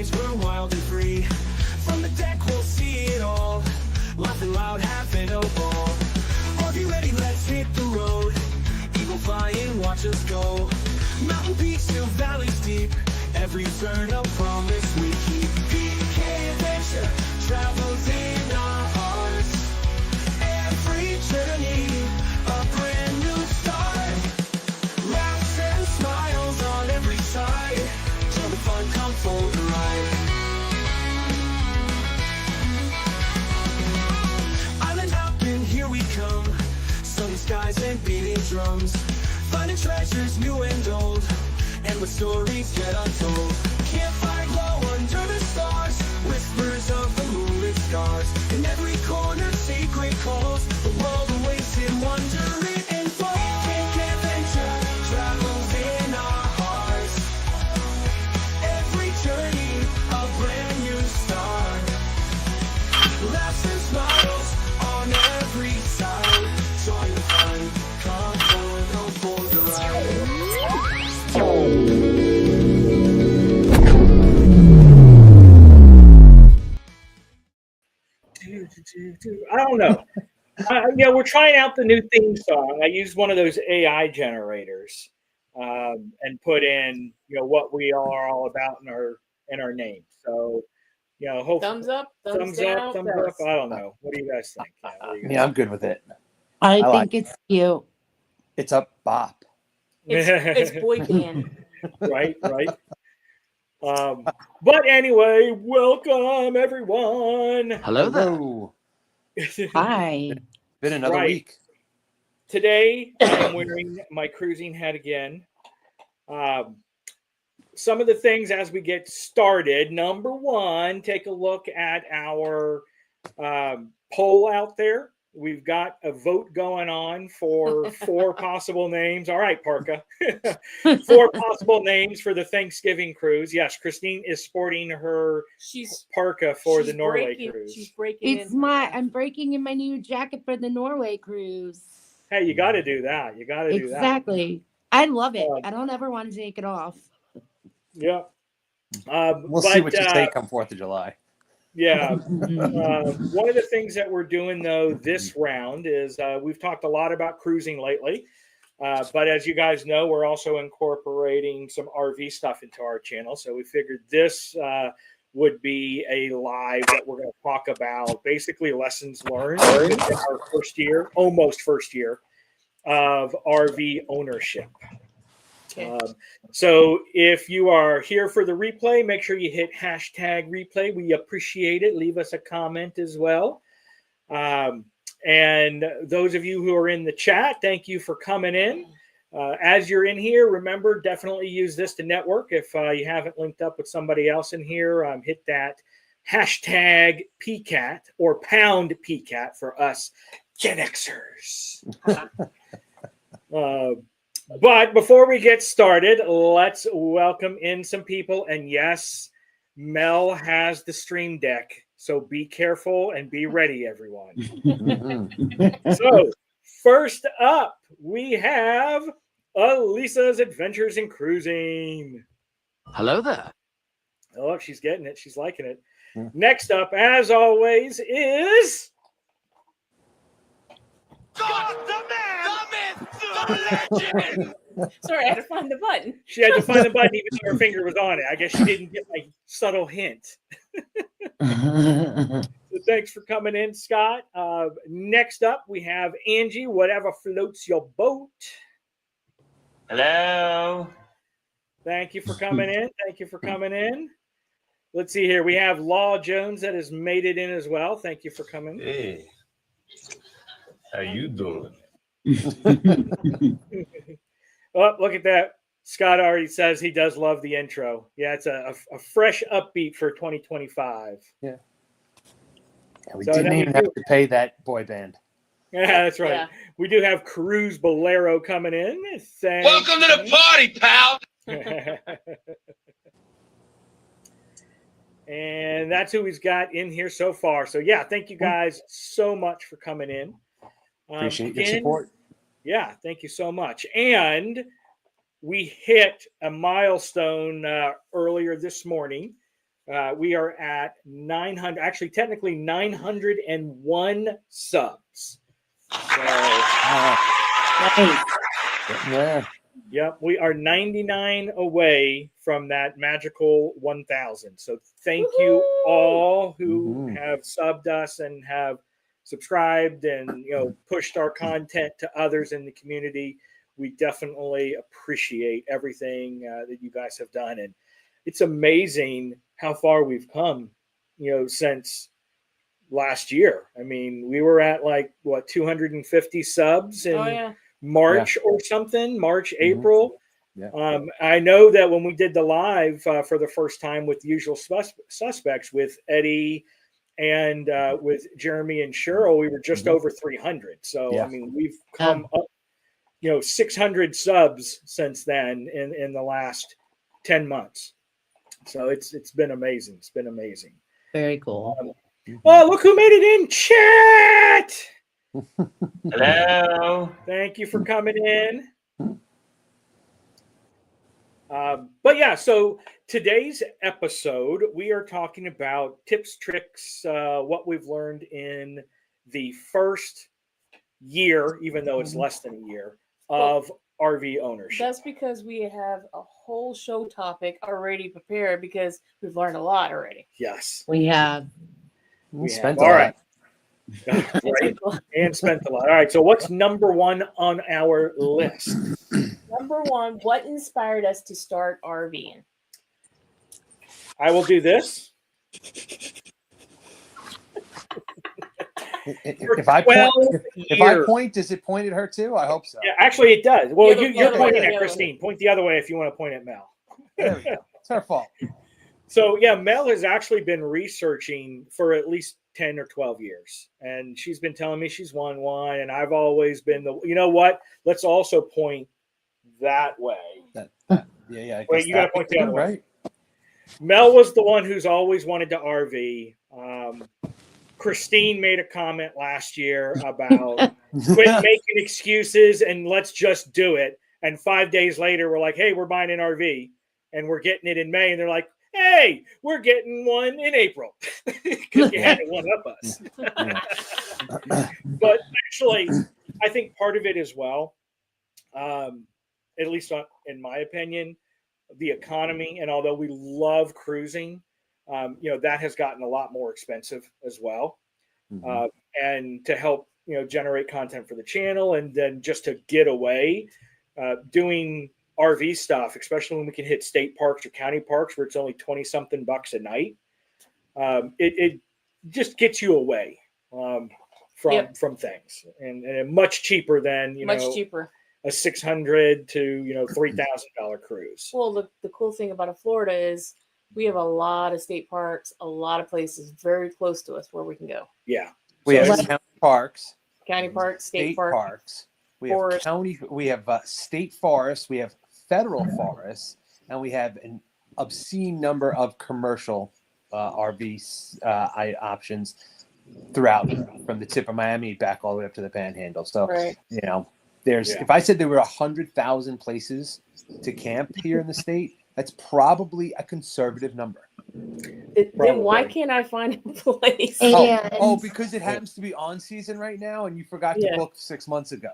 days we're wild and free. From the deck we'll see it all, laughing loud, having a ball. Are you ready? Let's hit the road. Eagle flying, watch us go. Mountain peaks to valleys deep, every turn a promise we keep. PK Adventure travels in our hearts. Every journey a brand new start. Laughs and smiles on every side. Till the fun come for the ride. Island hopping, here we come. Sunny skies and beating drums. Finding treasures new and old, and with stories yet untold. Campfire glow under the stars, whispers of the moonlit stars. In every corner secret calls, the world awaits in wonder it unfolds. PK Adventure travels in our hearts. Every journey a brand new start. Laughs and smiles on every side. Join the fun, come for the ride. I don't know. Yeah, we're trying out the new theme song. I used one of those AI generators and put in, what we are all about in our name. So, hopefully, Thumbs up, thumbs down, up, thumbs up. I don't know. What do you guys think? Yeah, I'm good with it. I like think it's cute. It's a bop. It's boy band. Right. But anyway, welcome everyone. Hello there. Hello. Hi. Been another Right. week. Today, I'm wearing my cruising hat again. Some of the things as we get started. Number one, take a look at our poll out there. We've got a vote going on for 4 possible names. All right, Parka. 4 possible names for the Thanksgiving cruise. Yes, Christine is sporting her parka for the Norway cruise. She's breaking It's in. I'm breaking in my new jacket for the Norway cruise. Hey, you got to do that. You got to do that. Exactly. I love it. I don't ever want to take it off. Yeah. We'll see what you say come 4th of July. Yeah. One of the things that we're doing, though, this round is we've talked a lot about cruising lately. But as you guys know, we're also incorporating some RV stuff into our channel. So we figured this would be a live that we're going to talk about basically lessons learned in our almost first year of RV ownership. Okay. So if you are here for the replay, make sure you hit #replay. We appreciate it. Leave us a comment as well. And those of you who are in the chat, thank you for coming in. As you're in here, remember, definitely use this to network. If you haven't linked up with somebody else in here, hit that #PKAT or #PKAT for us Gen Xers. But before we get started, let's welcome in some people. And yes, Mel has the Stream Deck, so be careful and be ready, everyone. So first up, we have Elisa's Adventures in Cruising. Hello there. Oh, she's getting it. She's liking it. Yeah. Next up, as always, is... God, the man, the myth, the legend. Sorry, I had to find the button. She had to find the button even though her finger was on it. I guess she didn't get my subtle hint. So thanks for coming in, Scott. Next up, we have Angie, whatever floats your boat. Hello. Thank you for coming in. Thank you for coming in. Let's see here. We have Law Jones that has made it in as well. Thank you for coming. Hey. How you doing? Oh, look at that. Scott already says he does love the intro. Yeah, it's a fresh upbeat for 2025. Yeah. We didn't even have to pay that boy band. Yeah, that's right. Yeah. We do have Cruise Bolero coming in. Welcome to the party, pal. And that's who he's got in here so far. So, yeah, thank you guys so much for coming in. Appreciate your support. Yeah, thank you so much. And we hit a milestone earlier this morning. We are at 900, actually, technically 901 subs. So, Nice. Yeah. yep, we are 99 away from that magical 1,000. So thank you all who have subbed us and have subscribed and pushed our content to others in the community. We definitely appreciate everything that you guys have done, and it's amazing how far we've come, since last year. I mean, we were at 250 subs in March or something, March, April. Yeah. I know that when we did the live for the first time with the usual suspects with Eddie and with Jeremy and Cheryl, we were just over 300. So, I mean, we've come up, 600 subs since then in the last 10 months. So it's been amazing. It's been amazing. Very cool. Oh, look who made it in chat. Hello. Thank you for coming in. But yeah, so today's episode, we are talking about tips, tricks, what we've learned in the first year, even though it's less than a year, of RV ownership. That's because we have a whole show topic already prepared because we've learned a lot already. Yes. We have. We have. spent All a right. lot. Right. And spent a lot. All right. So what's number one on our list? Number one, what inspired us to start RVing? I will do this. If I point, does it point at her too? I hope so. Yeah, actually, it does. Well, you're pointing at way. Christine. Point the other way if you want to point at Mel. There we go. It's her fault. So, yeah, Mel has actually been researching for at least 10 or 12 years. And she's been telling me she's won one. And I've always been you know what? Let's also point that way. Yeah. Wait, you got to point the other way. Right. Mel was the one who's always wanted to RV. Christine made a comment last year about quit making excuses and let's just do it. And 5 days later, we're like, hey, we're buying an RV and we're getting it in May. And they're like, hey, we're getting one in April because you had to one up us. But actually, I think part of it as well, at least in my opinion, the economy. And although we love cruising, that has gotten a lot more expensive as well. And to help, generate content for the channel and then just to get away doing RV stuff, especially when we can hit state parks or county parks where it's only 20 something bucks a night. It just gets you away from things and much cheaper than, Much cheaper. a $600 to, $3,000 cruise. Well, the cool thing about Florida is we have a lot of state parks, a lot of places very close to us where we can go. Yeah. We have county parks, County parks, state parks. We forest. have we have state forests, we have federal forests, and we have an obscene number of commercial RV options throughout from the tip of Miami back all the way up to the Panhandle. So, if I said there were 100,000 places to camp here in the state, that's probably a conservative number. Then why can't I find a place? Because it happens to be on season right now, and you forgot to book 6 months ago.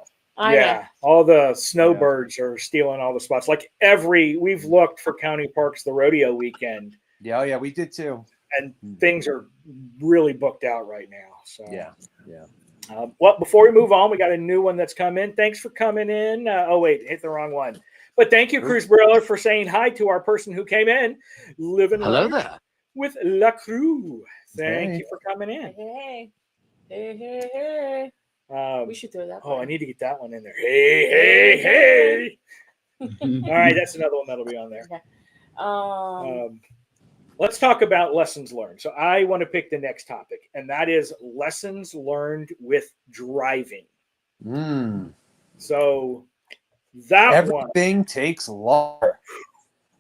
All the snowbirds are stealing all the spots. We've looked for county parks the rodeo weekend. Yeah, we did too. And things are really booked out right now. So yeah. Well, before we move on, we got a new one that's come in. Thanks for coming in. Hit the wrong one. But thank you, Cruise Briller, for saying hi to our person who came in. Hello there. With La Cruz. Thank you for coming in. Hey. We should throw that. I need to get that one in there. Hey. All right, that's another one that'll be on there. Okay. Let's talk about lessons learned. So I want to pick the next topic, and that is lessons learned with driving. So everything takes longer.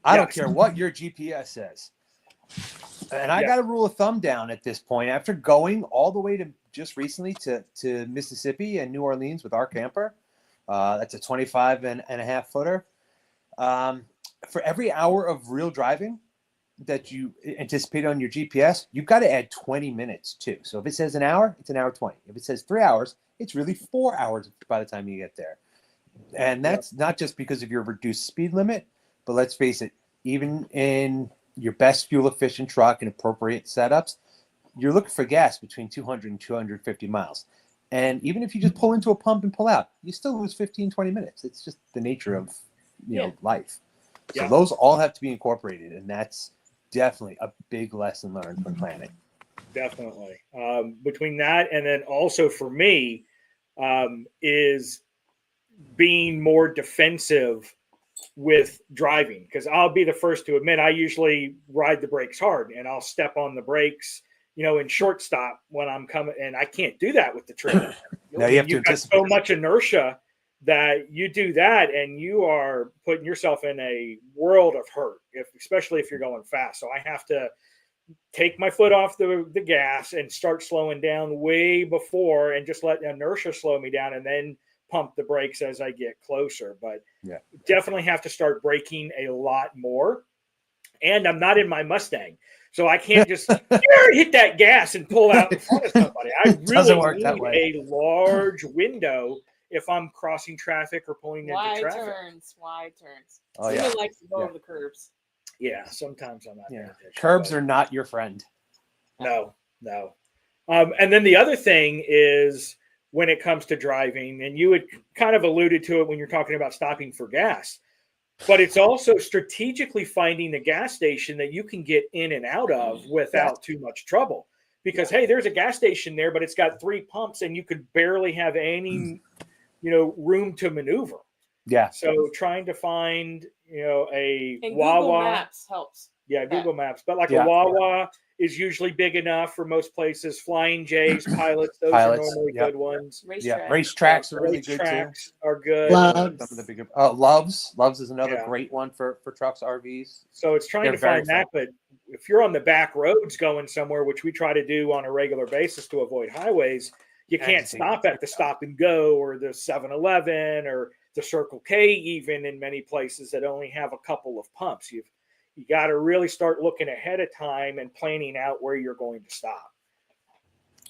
I don't care what your GPS says. And I got a rule of thumb down at this point. After going all the way to just recently to Mississippi and New Orleans with our camper, that's a 25 and a half footer. For every hour of real driving, that you anticipate on your GPS, you've got to add 20 minutes too. So if it says an hour, it's an hour 20. If it says 3 hours, it's really 4 hours by the time you get there. And that's not just because of your reduced speed limit, but let's face it, even in your best fuel efficient truck and appropriate setups, you're looking for gas between 200 and 250 miles. And even if you just pull into a pump and pull out, you still lose 15, 20 minutes. It's just the nature of life. So those all have to be incorporated, and that's definitely a big lesson learned from planning. Definitely. Between that and then also for me is being more defensive with driving, because I'll be the first to admit I usually ride the brakes hard and I'll step on the brakes, in short stop when I'm coming, and I can't do that with the trailer. No, you have to You've got so much inertia that you do that and you are putting yourself in a world of hurt, especially if you're going fast. So I have to take my foot off the gas and start slowing down way before, and just let inertia slow me down, and then pump the brakes as I get closer. But definitely have to start braking a lot more. And I'm not in my Mustang, so I can't just hit that gas and pull out in front of somebody. I really need a large window if I'm crossing traffic or pulling into traffic. Wide turns. Oh, Someone likes to go over the curbs. Yeah, sometimes I'm not. Curbs are not your friend. No. And then the other thing is, when it comes to driving, and you had kind of alluded to it when you're talking about stopping for gas, but it's also strategically finding a gas station that you can get in and out of without too much trouble. Because, hey, there's a gas station there, but it's got 3 pumps and you could barely have any, room to maneuver. Yeah. So trying to find, a and Wawa. Google Maps helps. Yeah, Google Maps. But like a Wawa is usually big enough for most places. Flying J's, Pilots, those are normally good ones. Racetracks are really good too. Racetracks are good. Loves. Some of the bigger Loves is another great one for trucks, RVs. So it's trying to find that. But if you're on the back roads going somewhere, which we try to do on a regular basis to avoid highways, you can't stop at the Stop and Go or the 7-Eleven or the Circle K, even in many places that only have a couple of pumps. You got to really start looking ahead of time and planning out where you're going to stop.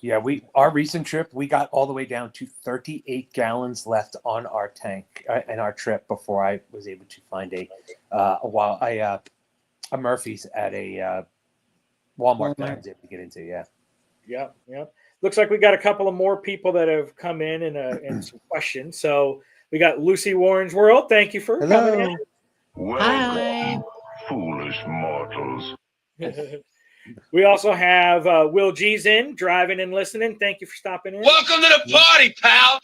Yeah, our recent trip, we got all the way down to 38 gallons left on our tank in our trip before I was able to find a Murphy's at a Walmart that I was able to get into. Yeah. Looks like we got a couple of more people that have come in and some questions. So we got Lucy Warren's World. Thank you for coming in. Welcome, foolish mortals. We also have Will G's in, driving and listening. Thank you for stopping in. Welcome to the party, pal.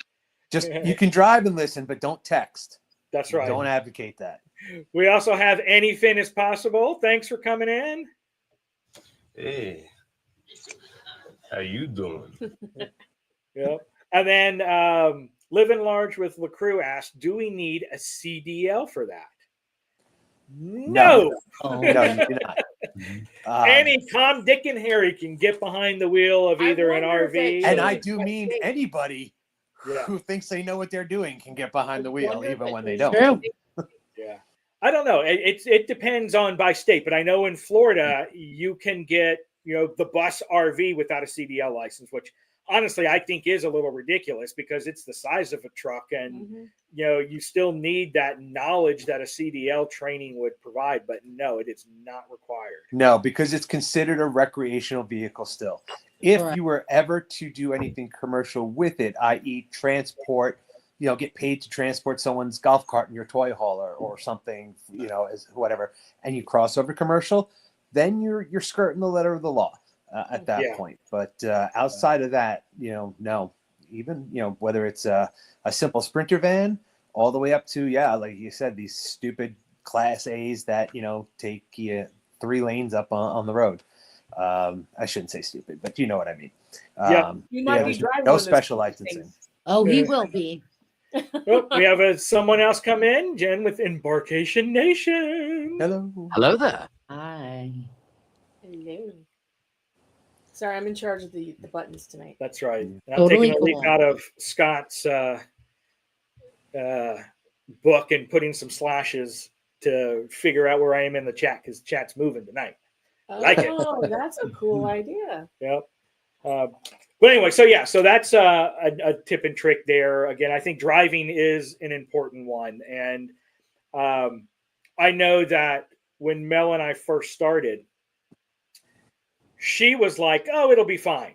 Just you can drive and listen, but don't text. That's right. Don't advocate that. We also have Anything is Possible. Thanks for coming in. Hey, how you doing? Yep. And then Living Large with LaCrew asked, do we need a CDL for that? No. No, you do not. Any Tom, Dick, and Harry can get behind the wheel of either an RV. And I do mean anybody who thinks they know what they're doing can get behind the wheel, even when they don't. Yeah. I don't know. It depends on by state, but I know in Florida you can get, the bus RV without a CDL license, which honestly I think is a little ridiculous because it's the size of a truck, and you still need that knowledge that a CDL training would provide, but no, it is not required. No, because it's considered a recreational vehicle still. If you were ever to do anything commercial with it, i.e. transport, get paid to transport someone's golf cart in your toy hauler or something, as whatever, and you cross over commercial, then you're skirting the letter of the law at that point. But outside of that, no. Even, whether it's a simple Sprinter van all the way up to, like you said, these stupid Class A's that, take you 3 lanes up on the road. I shouldn't say stupid, but you know what I mean. You might be driving no special licensing. Oh, he will be. Oh, we have someone else come in, Jen with Embarkation Nation. Hello there. Hi. Hello. Sorry, I'm in charge of the buttons tonight. That's right. I'm Totally taking a leaf cool. out of Scott's book and putting some slashes to figure out where I am in the chat, because chat's moving tonight. Like it. Oh, that's a cool idea. Yep. But anyway, so that's a tip and trick there. Again, I think driving is an important one, and I know that when Mel and I first started, she was like, "Oh, it'll be fine,"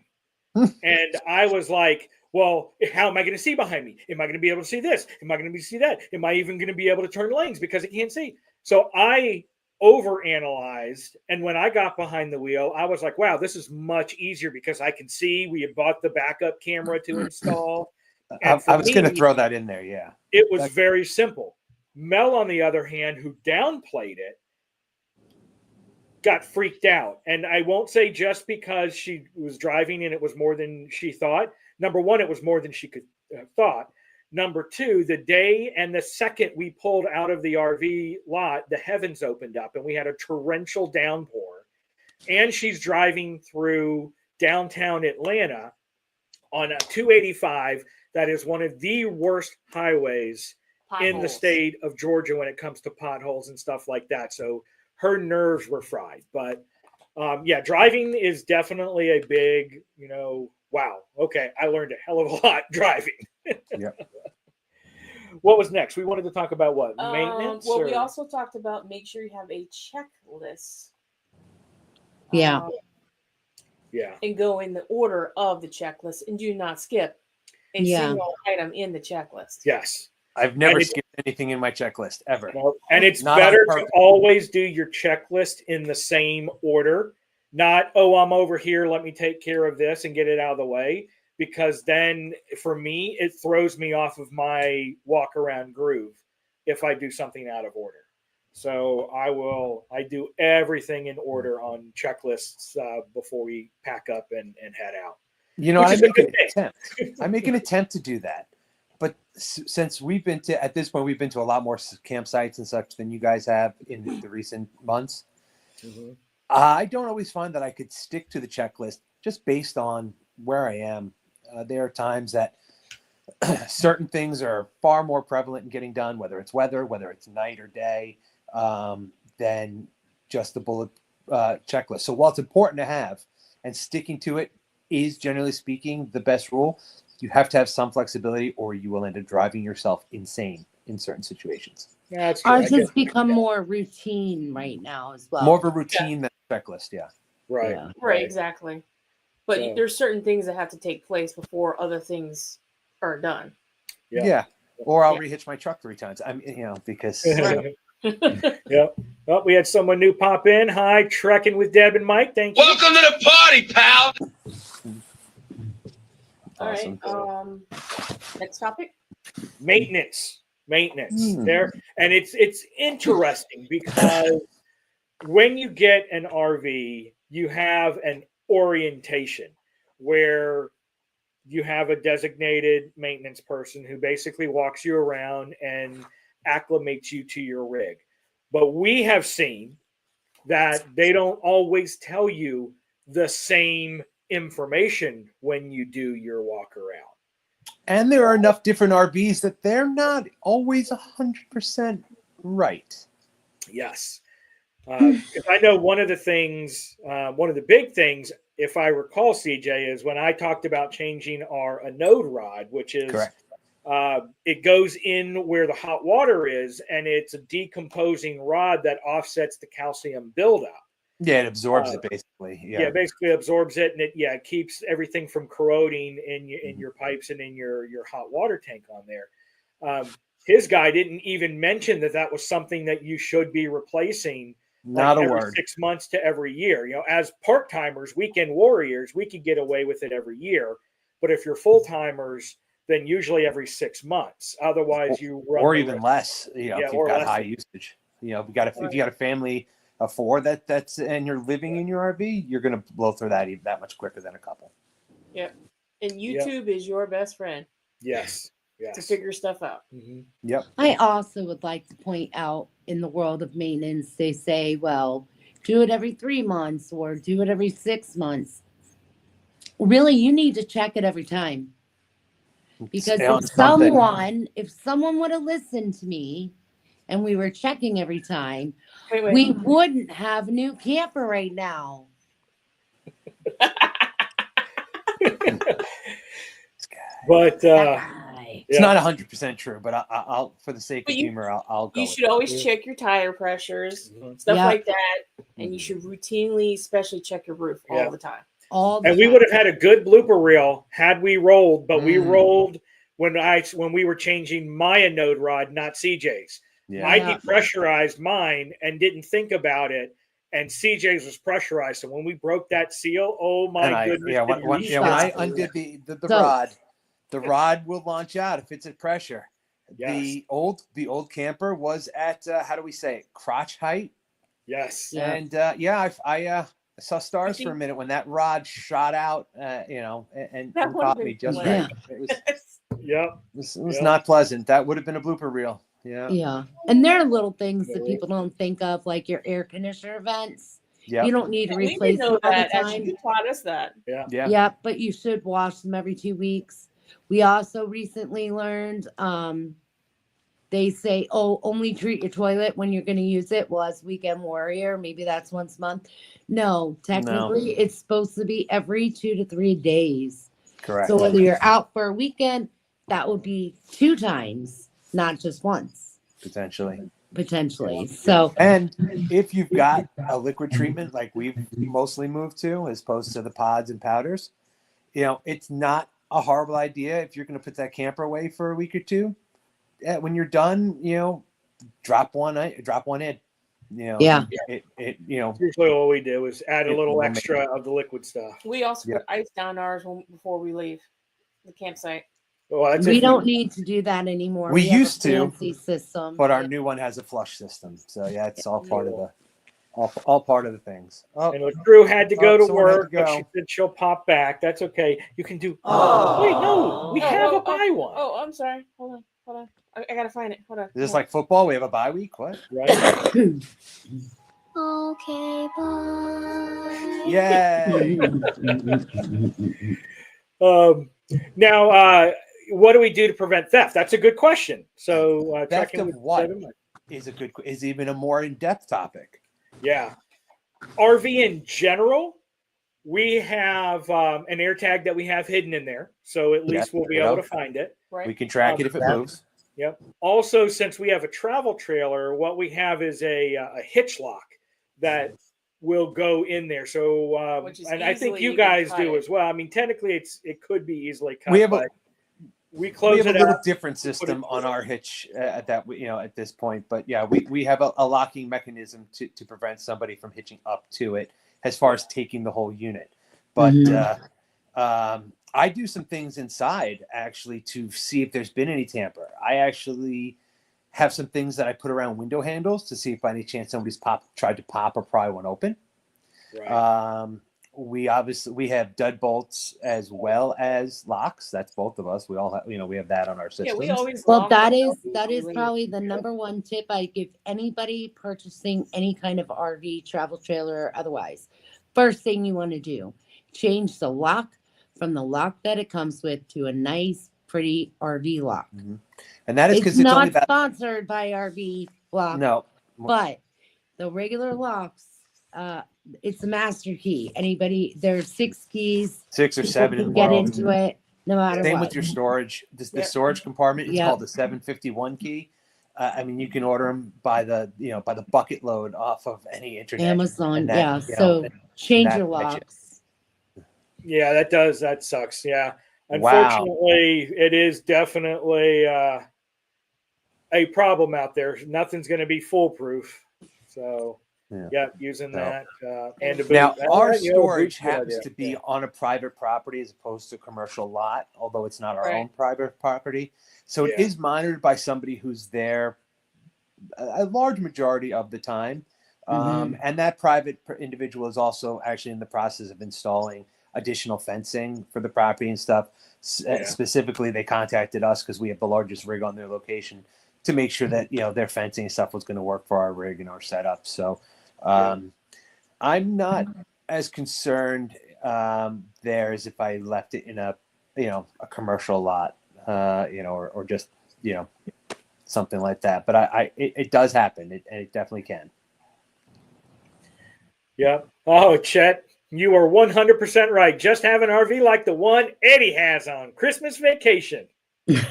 and I was like, "Well, how am I going to see behind me? Am I going to be able to see this? Am I going to be see that? Am I even going to be able to turn lanes because I can't see?" So I overanalyzed, and when I got behind the wheel, I was like, wow, this is much easier because I can see. We had bought the backup camera to install. I was going to throw that in there. Yeah. It was very simple. Mel, on the other hand, who downplayed it, got freaked out. And I won't say just because she was driving and it was more than she thought. Number one, it was more than she could thought. Number two, the day and the second we pulled out of the RV lot, the heavens opened up and we had a torrential downpour. And she's driving through downtown Atlanta on a 285 that is one of the worst highways in the state of Georgia when it comes to potholes and stuff like that. So her nerves were fried. But yeah, driving is definitely a big, wow, okay, I learned a hell of a lot driving. Yep. What was next? We wanted to talk about what? Maintenance? Well, we also talked about make sure you have a checklist. Yeah. Yeah. And go in the order of the checklist and do not skip a single item in the checklist. Yes. I've never skipped anything in my checklist ever. And it's Not better on to purpose. always do your checklist in the same order. Not, oh, I'm over here, let me take care of this and get it out of the way. Because then for me, it throws me off of my walk around groove if I do something out of order. So I do everything in order on checklists before we pack up and head out. I make an attempt to do that. But since at this point, we've been to a lot more campsites and such than you guys have in the recent months. Mm-hmm. I don't always find that I could stick to the checklist just based on where I am. There are times that certain things are far more prevalent in getting done, whether it's weather, whether it's night or day, than just the bullet checklist. So while it's important to have, and sticking to it is generally speaking the best rule, you have to have some flexibility or you will end up driving yourself insane in certain situations. Yeah, that's true. Ours has become more routine right now as well. More of a routine than a checklist, yeah. Right. Yeah. Right, exactly. But So- there's certain things that have to take place before other things are done. Yeah. Or I'll rehitch my truck 3 times. Because Yeah. Well, we had someone new pop in. Hi, Trekking with Deb and Mike. Thank you. Welcome to the party, pal. Awesome. All right. Next topic. Maintenance there. And it's interesting because when you get an RV, you have an orientation where you have a designated maintenance person who basically walks you around and acclimates you to your rig. But we have seen that they don't always tell you the same information when you do your walk around. And there are enough different RVs that they're not always 100% right. Yes. I know one of the big things, if I recall, CJ, is when I talked about changing our anode rod, which is Correct. It goes in where the hot water is, and it's a decomposing rod that offsets the calcium buildup. Yeah, it absorbs it basically. Yeah, basically absorbs it, and it keeps everything from corroding in your pipes and in your hot water tank on there. His guy didn't even mention that was something that you should be replacing. Not a every word. 6 months to every year. As part-timers, weekend warriors, we could get away with it every year. But if you're full-timers, then usually every 6 months. Otherwise, you run or the even risk. less. If you've got high usage. If you got a family of 4 that's and you're living in your RV, you're going to blow through that much quicker than a couple. Yep. And YouTube is your best friend Yes. to figure stuff out. Mm-hmm. Yep. I also would like to point out in the world of maintenance, they say, well, do it every 3 months or do it every 6 months. Really, you need to check it every time. Because if someone would have listened to me and we were checking every time, Wait. we wouldn't have a new camper right now. But Guy. It's yeah. not 100% true, but I'll for the sake But of you- humor, I'll go. You with should it. always Yeah. check your tire pressures, Mhm. stuff Yeah. like that, and you should routinely, especially check your roof Yeah. all the time. All the And we time. would have had a good blooper reel had we rolled, but we Mm. rolled when we were changing my anode rod, not CJ's. Yeah. I Yeah. depressurized mine and didn't think about it, and CJ's was pressurized. So when we broke that seal, oh And my goodness! yeah, did we when I stop. undid the So- rod, the rod will launch out if it's at pressure. Yes. The old camper was at how do we say it? Crotch height. Yes. Yeah. And I saw stars for a minute when that rod shot out, and That would've caught been me just fun. right. Yep. It was Yeah. not pleasant. That would have been a blooper reel. Yeah. Yeah. And there are little things that Yeah. people don't think of, like your air conditioner vents. Yep. You don't need to We didn't replace them know all the that. Actually, time. you taught us that. Yeah. Yeah. Yeah, but you should wash them every 2 weeks. We also recently learned they say, oh, only treat your toilet when you're going to use it. Well, as Weekend Warrior, maybe that's once a month. No, technically, it's supposed to be every 2 to 3 days. Correct. So whether you're out for a weekend, that would be 2 times, not just once, Potentially. potentially. So, And if you've got a liquid treatment like we've mostly moved to, as opposed to the pods and powders, it's not a horrible idea if you're going to put that camper away for a week or two. When you're done, drop one in. Yeah. Usually, what we did was add a It little will make extra of the liquid stuff. We also Yeah. put ice down ours before we leave the campsite. Well, that's we if don't need to do that anymore. We have a used to, fancy system. But our new one has a flush system, so yeah, it's all part of the all part of the things. Oh, And the crew had to go to someone had to work, but go. she said she'll pop back. That's okay. You can do. Oh. Wait, no, we have a buy one. Oh, I'm sorry. Hold on. I gotta find it. Hold on. is this like football? We have a bye week. What? Right? Okay, bye. Yay! Now, what do we do to prevent theft? That's a good question. So, Theft checking of with what? Devin. is even a more in-depth topic. Yeah. RV in general, we have an air tag that we have hidden in there. So at least we'll be there you able go. to find it. Right. We can track it if it moves. Yep. Also, since we have a travel trailer, what we have is a hitch lock that will go in there. So, Which is and I think easily you you guys can do cut it. as well. I mean, technically, it could be easily cut. We have but we We close have a it little up. different system on our hitch at this point, but yeah, we have a locking mechanism to prevent somebody from hitching up to it as far as taking the whole unit. But I do some things inside actually to see if there's been any tamper. I actually have some things that I put around window handles to see if by any chance somebody's tried to pop or pry one open. Right. We have dud bolts as well as locks. That's both of us. We all have, we have that on our Yeah, systems. we always. Well, lock that our is LVs that when is we leave. probably the number one tip I give anybody purchasing any kind of RV, travel trailer, or otherwise. First thing you want to do, change the lock from the lock that it comes with to a nice, pretty RV lock. And that is It's because it's only not about sponsored by RV Lock, no. but the regular locks, it's a master key. Anybody, there's 6 keys. 6 or People 7 can in the get world. into it no matter Same what. with your storage. The Yep. storage compartment is Yep. called the 751 key. I mean, you can order them by the bucket load off of any internet. Amazon, and that, yeah. you know, So and change that your gets you. locks. Yeah, that sucks. Yeah. Wow. Unfortunately, it is definitely a problem out there. Nothing's going to be foolproof. So, Yeah. using So- that and to Now, boot- our you know, storage boot's a good happens idea. to be on a private property as opposed to a commercial lot, although it's not our Right. own private property. So it Yeah. is monitored by somebody who's there a large majority of the time. And that private individual is also actually in the process of installing additional fencing for the property and stuff. Yeah. Specifically, they contacted us because we have the largest rig on their location to make sure that their fencing and stuff was going to work for our rig and our setup. So I'm not as concerned there as if I left it in a commercial lot, or just something like that. But it does happen. It definitely can. Yep. Oh, Chet, you are 100% right. Just have an RV like the one Eddie has on Christmas vacation. Oof.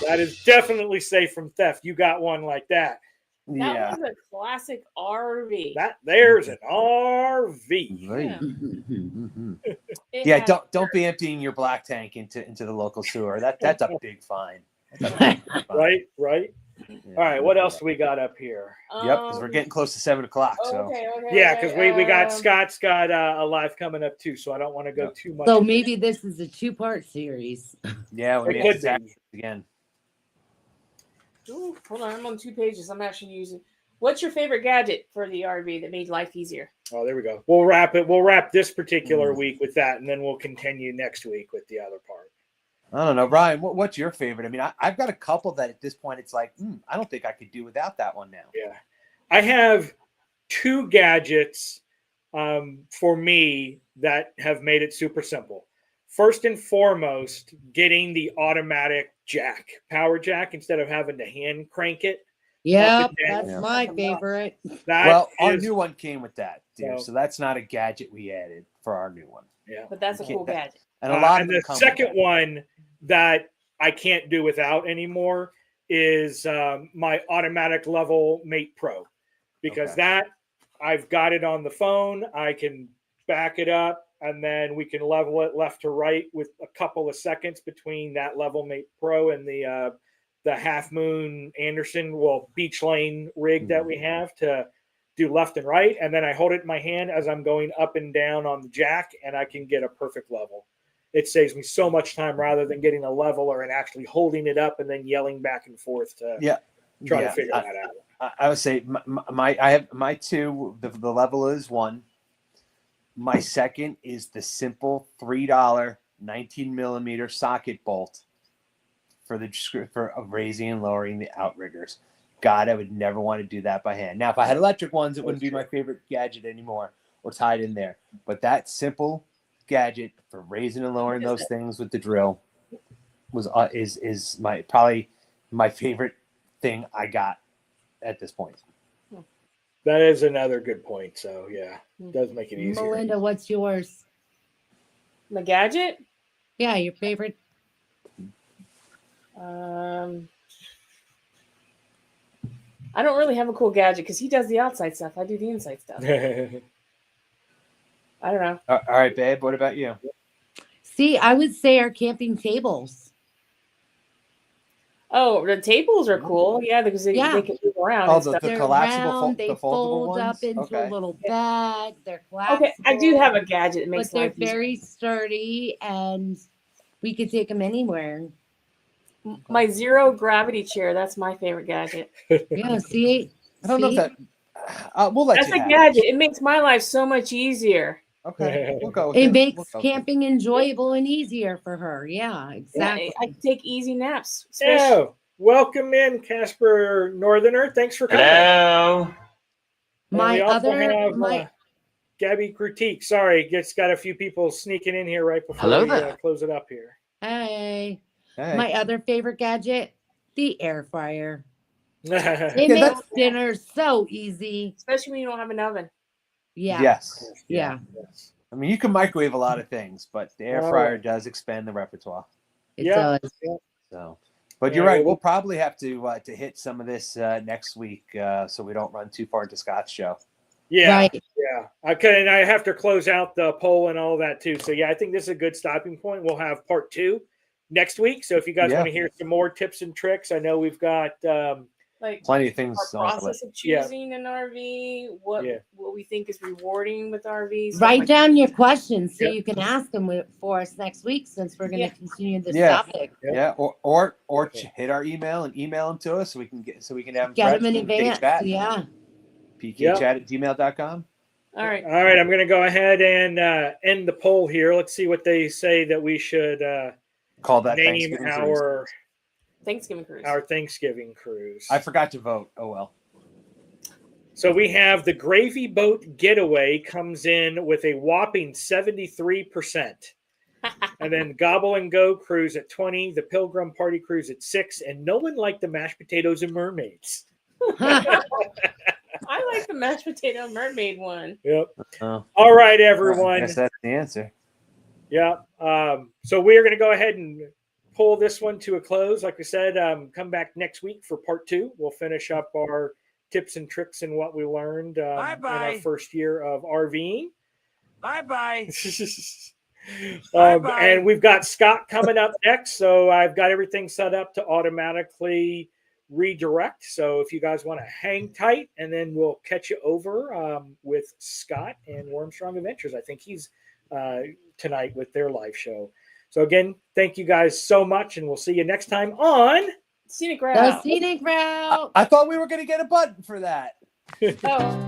That is definitely safe from theft. You got one like that. That Yeah. was a classic RV. There's an RV. Right. It Yeah, had- don't be emptying your black tank into the local sewer. That's a big fine. That's a big fine. Right. Yeah. All right. What else do we got up here? Yep, because we're getting close to 7:00. So Okay. Yeah, because we got Scott's got a live coming up too, so I don't want to go Yep. too much. So maybe this is a 2-part series. yeah, we It may could have to be. again. Ooh, hold on, I'm on 2 pages. I'm actually using. What's your favorite gadget for the RV that made life easier? Oh, there we go. We'll wrap it. We'll wrap this particular week with that, and then we'll continue next week with the other part. I don't know, Ryan. What's your favorite? I mean, I've got a couple that at this point it's like, I don't think I could do without that one now. Yeah, I have 2 gadgets for me that have made it super simple. First and foremost, getting the automatic power jack, instead of having to hand crank it. Yep, Yeah. that's my favorite. Our new one came with that, dear. So that's not a gadget we added for our new one. Yeah, But that's a cool gadget. And a lot of and them the come with second that. one that I can't do without anymore is my automatic level Mate Pro, because that I've got it on the phone. I can back it up, and then we can level it left to right with a couple of seconds between that level Mate Pro and the Half Moon Anderson, Beach Lane rig that we have to do left and right. And then I hold it in my hand as I'm going up and down on the jack, and I can get a perfect level. It saves me so much time rather than getting a leveler and actually holding it up and then yelling back and forth to try to figure that out. I would say I have my 2. The level is 1. My second is the simple $3 19mm socket bolt for raising and lowering the outriggers. God, I would never want to do that by hand. Now, if I had electric ones, it wouldn't be my favorite gadget anymore or tied in there. But that simple gadget for raising and lowering those things with the drill is probably my favorite thing I got at this point. That is another good point. So yeah, it does make it easier. Melinda, what's yours? My gadget? Yeah, your favorite. I don't really have a cool gadget because he does the outside stuff. I do the inside stuff. I don't know. All right, babe. What about you? See, I would say our camping tables. Oh, the tables are cool. Yeah, because they can move around. Oh, and stuff. the They're collapsible, round, they the foldable fold ones? up into a little bag. They're Okay, collapsible. I do have a gadget that makes but they're life easier. very sturdy, and we could take them anywhere. My zero gravity chair. That's my favorite gadget. Yeah, see, I don't know if that. We'll let That's you a have gadget. It makes my life so much easier. Okay, we'll go with it it. makes We'll go with camping enjoyable and easier for her. Yeah, exactly. Yeah, I can take easy naps. So, welcome in, Casper Northerner. Thanks for coming. Hello. And My we also other, have, my Gabby Critique. Sorry, just got a few people sneaking in here right before Hello we there. close it up here. hey, Hey. my other favorite gadget, the air fryer. It Yeah, makes dinner so easy. Especially when you don't have an oven. Yeah, Yes. yeah, Yes. I mean, you can microwave a lot of things, but the air Oh, fryer yeah. does expand the repertoire. it Yeah. does. So, but Yeah, you're right. well, We'll probably have to hit some of this next week, so we don't run too far into Scott's show. Yeah. Right. Yeah. Okay. And I have to close out the poll and all that too. So, yeah, I think this is a good stopping point. We'll have part 2 next week. So, if you guys want to hear some more tips and tricks, I know we've got Like Plenty of things our on the process list. of choosing an RV, what we think is rewarding with RVs. stuff Write like down your questions so Yeah. you can ask them for us next week, since we're going to Yeah. continue this Yeah. topic. Yeah, or hit our email and email them to us so we can have them Get them in fresh. advance. Chat. Yeah. PKChat@gmail.com. All right. All right, I'm going to go ahead and end the poll here. Let's see what they say that we should Call that name Thanksgiving cruise. Thanksgiving cruise. our Thanksgiving cruise. I forgot to vote. Oh well. So we have the Gravy Boat Getaway comes in with a whopping 73%. And then Gobble and Go cruise at 20, the Pilgrim Party cruise at 6, and no one liked the mashed potatoes and mermaids. I like the mashed potato mermaid one. Yep. Oh, All right, I everyone. guess that's the answer. Yeah. So we are going to go ahead and pull this one to a close. Like we said, come back next week for part 2. We'll finish up our tips and tricks and what we learned in our first year of RVing. Bye-bye. And we've got Scott coming up next. So I've got everything set up to automatically redirect. So if you guys want to hang tight, and then we'll catch you over with Scott and Wormstrong Adventures. I think he's tonight with their live show. So again, thank you guys so much, and we'll see you next time on Scenic The route. scenic route. I thought we were going to get a button for that. Oh.